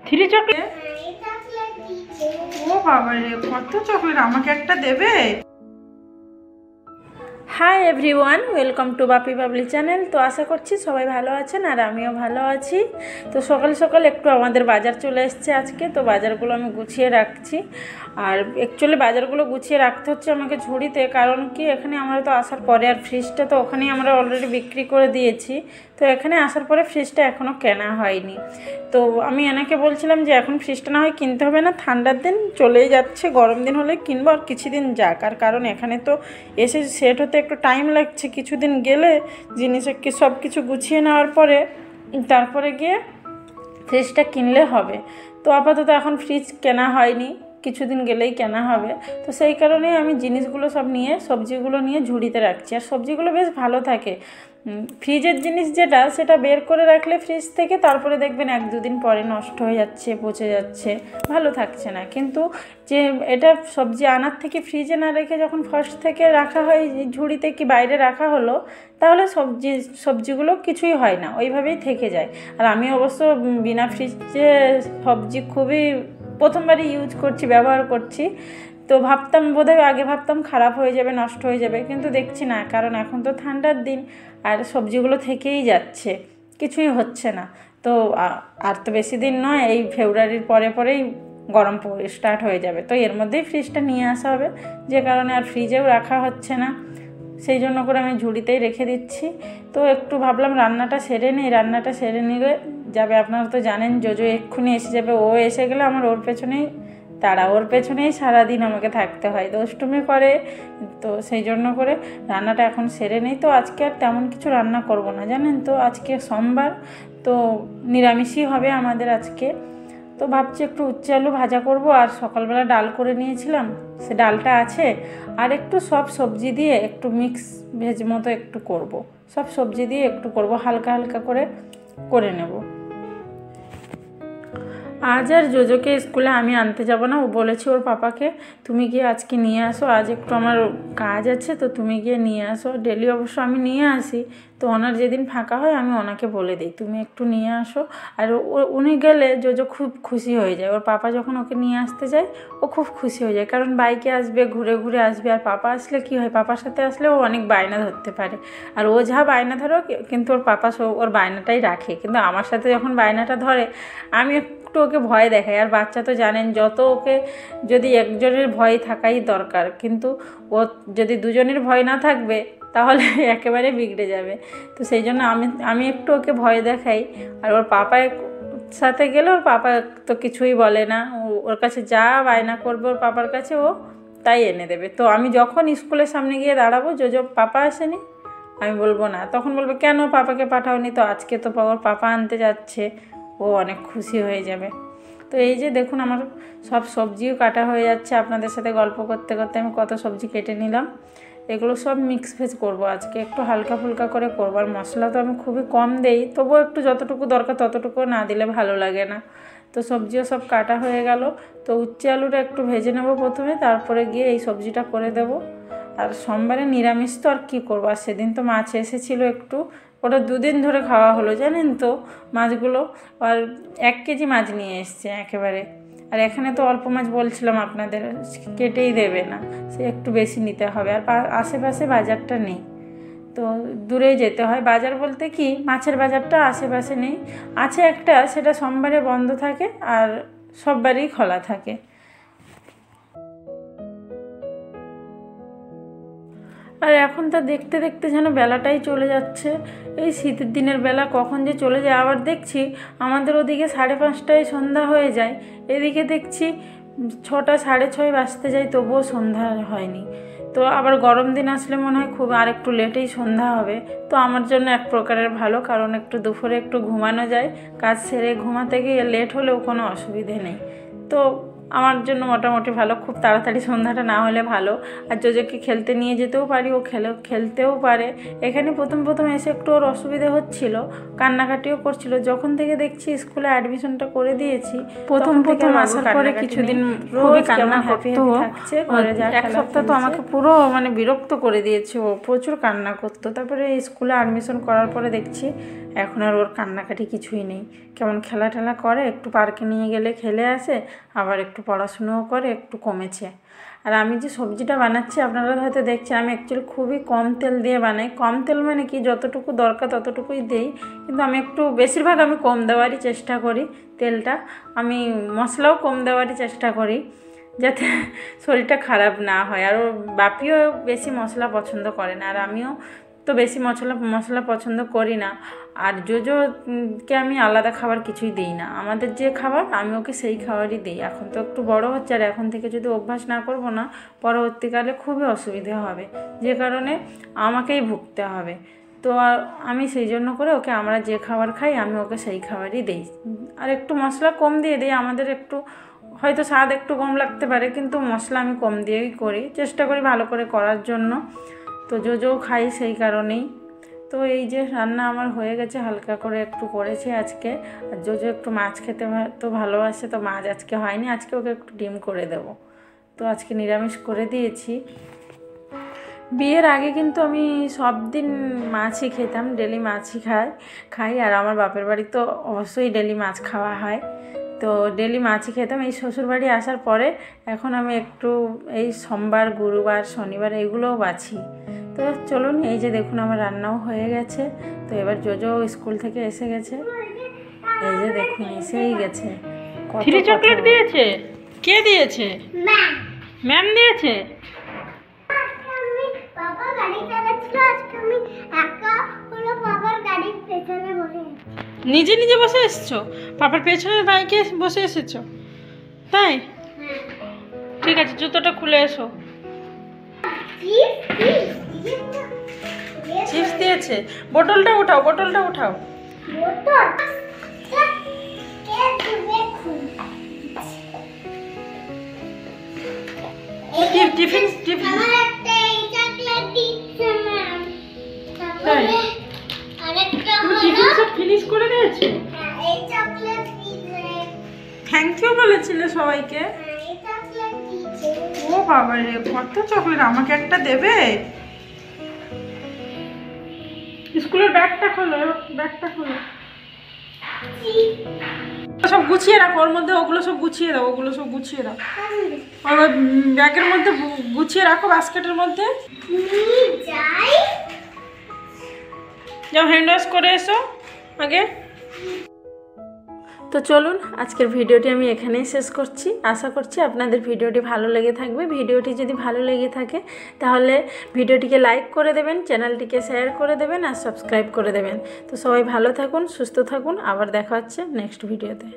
3 chocolate? ও বাবা রে, কত চকলেট! আমাকে একটা দেবে? Hi everyone, welcome to Bapi Babli channel. তো আশা করছি সবাই ভালো আছেন আর আমিও ভালো আছি। তো সকাল সকাল একটু আমাদের বাজার চলে এসছে আজকে, তো বাজারগুলো আমি গুছিয়ে রাখছি। আর অ্যাকচুয়ালি বাজারগুলো গুছিয়ে রাখতে হচ্ছে আমাকে ঝুড়িতে, কারণ কি এখানে আমরা তো আসার পরে, আর ফ্রিজটা তো ওখানেই আমরা অলরেডি বিক্রি করে দিয়েছি, তো এখানে আসার পরে ফ্রিজটা এখনও কেনা হয়নি। তো আমি এনাকে বলছিলাম যে এখন ফ্রিজটা না হয় কিনতে হবে না, ঠান্ডার দিন চলেই যাচ্ছে, গরম দিন হলে কিনবো, আর কিছুদিন যাক। আর কারণ এখানে তো এসে সেট হতে একটু টাইম লাগছে, কিছুদিন গেলে জিনিসে সব কিছু গুছিয়ে নেওয়ার পরে তারপরে গিয়ে ফ্রিজটা কিনলে হবে। তো আপাতত এখন ফ্রিজ কেনা হয়নি, কিছুদিন গেলেই কেনা হবে। তো সেই কারণেই আমি জিনিসগুলো সব নিয়ে, সবজিগুলো নিয়ে ঝুড়িতে রাখছি। আর সবজিগুলো বেশ ভালো থাকে। ফ্রিজের জিনিস যেটা, সেটা বের করে রাখলে ফ্রিজ থেকে, তারপরে দেখবেন 1-2 দিন পরে নষ্ট হয়ে যাচ্ছে, পচে যাচ্ছে, ভালো থাকছে না। কিন্তু যে এটা সবজি আনার থেকে ফ্রিজে না রেখে যখন ফার্স্ট থেকে রাখা হয় ঝুড়িতে কি বাইরে রাখা হলো, তাহলে সবজিগুলো কিছুই হয় না, ওইভাবেই থেকে যায়। আর আমি অবশ্য বিনা ফ্রিজে সবজি খুবই প্রথমবারই ইউজ করছি, ব্যবহার করছি। তো ভাবতাম বোধহয়, আগে ভাবতাম খারাপ হয়ে যাবে, নষ্ট হয়ে যাবে, কিন্তু দেখছি না, কারণ এখন তো ঠান্ডার দিন আর সবজিগুলো থেকেই যাচ্ছে, কিছুই হচ্ছে না। তো আর তো বেশি দিন নয়, এই ফেব্রুয়ারির পরেই গরম স্টার্ট হয়ে যাবে। তো এর মধ্যেই ফ্রিজটা নিয়ে আসা হবে, যে কারণে আর ফ্রিজেও রাখা হচ্ছে না, সেই জন্য করে আমি ঝুড়িতেই রেখে দিচ্ছি। তো একটু ভাবলাম রান্নাটা সেরে নিই, রান্নাটা সেরে নিলে যাবে, আপনারা তো জানেন জোজো এক্ষুনি এসে যাবে, ও এসে গেলে আমার ওর পেছনেই সারাদিন আমাকে থাকতে হয়, দুষ্টুমি করে। তো সেই জন্য করে রান্নাটা এখন সেরে নেই। তো আজকে আর তেমন কিছু রান্না করব না, জানেন তো, আজকে সোমবার, তো নিরামিষই হবে আমাদের আজকে। তো ভাবছি একটু উচ্ছে আলু ভাজা করব, আর সকালবেলা ডাল করে নিয়েছিলাম, সে ডালটা আছে। আর একটু সব সবজি দিয়ে একটু মিক্স ভেজ মতো একটু করব, সব সবজি দিয়ে একটু করব, হালকা হালকা করে নেব। আজ আর জোজোকে স্কুলে আমি আনতে যাব না, ও বলেছে ওর পাপাকে তুমি গিয়ে আজকে নিয়ে আসো, আজ একটু আমার কাজ আছে, তো তুমি গিয়ে নিয়ে আসো। ডেলি অবশ্য আমি নিয়ে আসি, তো ওনার যেদিন ফাঁকা হয় আমি ওনাকে বলে দিই তুমি একটু নিয়ে আসো। আর উনি গেলে জোজো খুব খুশি হয়ে যায়, ওর পাপা যখন ওকে নিয়ে আসতে যায় ও খুব খুশি হয়ে যায়, কারণ বাইকে আসবে, ঘুরে ঘুরে আসবে। আর পাপা আসলে কি হয়, পাপার সাথে আসলে ও অনেক বায়না ধরতে পারে, আর ও যা বায়না ধরো, কিন্তু ওর পাপা ওর বায়নাটাই রাখে। কিন্তু আমার সাথে যখন বায়নাটা ধরে, আমি একটু ওকে ভয় দেখাই। আর বাচ্চা তো জানেন, যত ওকে যদি একজনের ভয় থাকাই দরকার, কিন্তু ও যদি দুজনের ভয় না থাকবে তাহলে একেবারে বিগড়ে যাবে। তো সেই জন্য আমি একটু ওকে ভয় দেখাই। আর ওর পাপার সাথে গেলে ওর পাপা তো কিছুই বলে না, ওর কাছে যা বায়না করবে ওর পাপার কাছে ও তাই এনে দেবে। তো আমি যখন স্কুলের সামনে গিয়ে দাঁড়াবো, জোজো পাপা আসেনি, আমি বলবো না, তখন বলবে কেন পাপাকে পাঠাওনি, তো আজকে তো ওর পাপা আনতে যাচ্ছে, ও অনেক খুশি হয়ে যাবে। তো এই যে দেখুন, আমার সব সবজিও কাটা হয়ে যাচ্ছে, আপনাদের সাথে গল্প করতে করতে আমি কত সবজি কেটে নিলাম। এগুলো সব মিক্স ভেজ করবো আজকে, একটু হালকা ফুলকা করে করবো। আর মশলা তো আমি খুবই কম দেই, তবুও একটু যতটুকু দরকার ততটুকু না দিলে ভালো লাগে না। তো সবজিও সব কাটা হয়ে গেল। তো উচ্ছে আলুটা একটু ভেজে নেব প্রথমে, তারপরে গিয়ে এই সবজিটা করে দেব। আর সোমবারে নিরামিষ তো আর কী করবো, আর সেদিন তো মাছ এসেছিলো একটু, ওটা 2 দিন ধরে খাওয়া হলো, জানেন তো মাছগুলো। আর 1 কেজি মাছ নিয়ে এসছে একেবারে। আর এখানে তো অল্প মাছ বলছিলাম আপনাদের, কেটেই দেবে না, সে একটু বেশি নিতে হবে। আর আশেপাশে বাজারটা নেই, তো দূরে যেতে হয়। বাজার বলতে কি, মাছের বাজারটা আশেপাশে নেই, আছে একটা, সেটা সোমবারে বন্ধ থাকে আর সব বারেই খোলা থাকে। আর এখন তা দেখতে দেখতে যেন বেলাটাই চলে যাচ্ছে, এই শীতের দিনের বেলা কখন যে চলে যায়। আবার দেখছি আমাদের ওদিকে 5:30টায় সন্ধ্যা হয়ে যায়, এদিকে দেখছি 6টা 6:30 বাজতে যায়, তবুও সন্ধ্যা হয়নি। তো আবার গরম দিন আসলে মনে হয় খুব আর একটু লেটেই সন্ধ্যা হবে। তো আমার জন্য এক প্রকারের ভালো, কারণ একটু দুপুরে একটু ঘুমানো যায়, কাজ সেরে ঘুমাতে গিয়ে লেট হলেও কোনো অসুবিধে নেই। তো আমার জন্য মোটামুটি ভালো, খুব তাড়াতাড়ি সন্ধ্যাটা না হলে ভালো। আর জোজোকে খেলতে নিয়ে যেতেও পারি, ও খেলতেও পারে। এখানে প্রথম এসে একটু ওর অসুবিধা হচ্ছিল, কান্নাকাটিও করছিল। যখন থেকে দেখছি স্কুলে অ্যাডমিশনটা করে দিয়েছি, প্রথম আসার পরে কিছুদিন খুবই কান্না করতো। এক সপ্তাহ তো আমাকে পুরো মানে বিরক্ত করে দিয়েছে, ও প্রচুর কান্না করতো। তারপরে স্কুলে অ্যাডমিশন করার পরে দেখছি এখন আর ওর কান্নাকাটি কিছুই নেই, কেমন খেলা টেলা করে, একটু পার্কে নিয়ে গেলে খেলে আসে, আবার একটু পড়াশুনোও করে, একটু কমেছে। আর আমি যে সবজিটা বানাচ্ছি আপনারা হয়তো দেখছেন, আমি অ্যাকচুয়ালি খুবই কম তেল দিয়ে বানাই। কম তেল মানে কি, যতটুকু দরকার ততটুকুই দিই, কিন্তু আমি একটু বেশিরভাগ আমি কম দেওয়ারই চেষ্টা করি তেলটা। আমি মশলাও কম দেওয়ারই চেষ্টা করি যাতে শরীরটা খারাপ না হয়। আর বাপিও বেশি মশলা পছন্দ করে না, আর আমিও তো বেশি মশলা পছন্দ করি না। আর জোজোকে আমি আলাদা খাবার কিছুই দিই না, আমাদের যে খাবার আমি ওকে সেই খাবারই দিই। এখন তো একটু বড় হচ্ছে, আর এখন থেকে যদি অভ্যাস না করব না, পরবর্তীকালে খুবই অসুবিধে হবে, যে কারণে আমাকেই ভুগতে হবে। তো আমি সেই জন্য করে ওকে আমরা যে খাবার খাই আমি ওকে সেই খাবারই দিই। আর একটু মশলা কম দিয়ে দিই, আমাদের একটু হয়তো স্বাদ একটু কম লাগতে পারে, কিন্তু মশলা আমি কম দিয়েই করি, চেষ্টা করি ভালো করে করার জন্য। তো জোজোও খাই সেই কারণেই। তো এই যে রান্না আমার হয়ে গেছে, হালকা করে একটু করেছি আজকে। আর জোজো একটু মাছ খেতে তো ভালোবাসে, তো মাছ আজকে হয়নি, আজকে ওকে একটু ডিম করে দেব। তো আজকে নিরামিষ করে দিয়েছি। বিয়ের আগে কিন্তু আমি সব দিন মাছই খেতাম, ডেলি মাছই খাই। আর আমার বাপের বাড়ি তো অবশ্যই ডেলি মাছ খাওয়া হয়, তো ডেলি মাছই খেতাম। এই শ্বশুরবাড়ি আসার পরে এখন আমি একটু এই সোমবার, গুরুবার, শনিবার এগুলোও বাছি। তো চলুন, এই যে দেখুন আমার রান্নাও হয়ে গেছে। তো এবার জোজো স্কুল থেকে এসে গেছে, এই যে দেখুন এসেই গেছে। থ্রি চকলেট দিয়েছে? কে দিয়েছে? ম্যাম দিয়েছে। নিজে নিজে বসে এসছো? পাপার পেছনের বাইকে বসে এসেছো তাই? ঠিক আছে, জুতোটা খুলে এসো। চিপস দিয়েছে। বোতলটা উঠাও, বোতলটা উঠাও। টিফিন ফিনিশ করে দিয়েছে। থ্যাংক ইউ বলেছিলে সবাইকে? ও বাবা রে, কত চকলেট! আমাকে একটা দেবে? স্কুলের ব্যাগটা খোলো, ব্যাগটা খোলো, সব গুছিয়ে রাখো ওর মধ্যে। ওগুলো সব গুছিয়ে দাও, ওগুলো সব গুছিয়ে দাও ওই ব্যাগের মধ্যে, গুছিয়ে রাখো বাস্কেটের মধ্যে। যাও হ্যান্ড ওয়াশ করে এসো আগে। তো চলুন, আজকের ভিডিওটি আমি এখানেই শেষ করছি। আশা করছি আপনাদের ভিডিওটি ভালো লেগে থাকবে। ভিডিওটি যদি ভালো লেগে থাকে তাহলে ভিডিওটিকে লাইক করে দেবেন, চ্যানেলটিকে শেয়ার করে দেবেন, আর সাবস্ক্রাইব করে দেবেন। তো সবাই ভালো থাকুন, সুস্থ থাকুন, আবার দেখা হচ্ছে নেক্সট ভিডিওতে।